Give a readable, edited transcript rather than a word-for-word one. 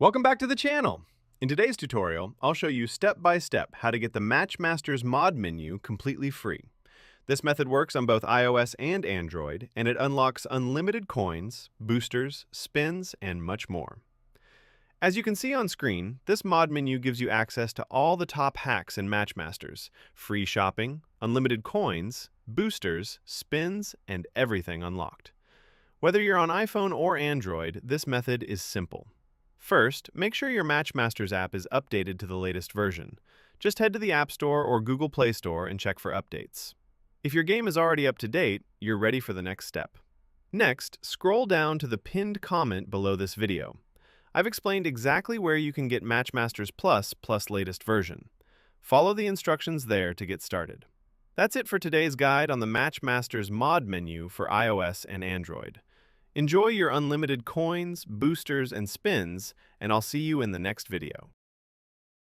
Welcome back to the channel. In today's tutorial, I'll show you step by step how to get the Matchmasters mod menu completely free. This method works on both iOS and Android, and it unlocks unlimited coins, boosters, spins, and much more. As you can see on screen, this mod menu gives you access to all the top hacks in Matchmasters, free shopping, unlimited coins, boosters, spins, and everything unlocked. Whether you're on iPhone or Android, this method is simple. First, make sure your Matchmasters app is updated to the latest version. Just head to the App Store or Google Play Store and check for updates. If your game is already up to date, you're ready for the next step. Next, scroll down to the pinned comment below this video. I've explained exactly where you can get Matchmasters plus latest version. Follow the instructions there to get started. That's it for today's guide on the Matchmasters mod menu for iOS and Android. Enjoy your unlimited coins, boosters, and spins, and I'll see you in the next video.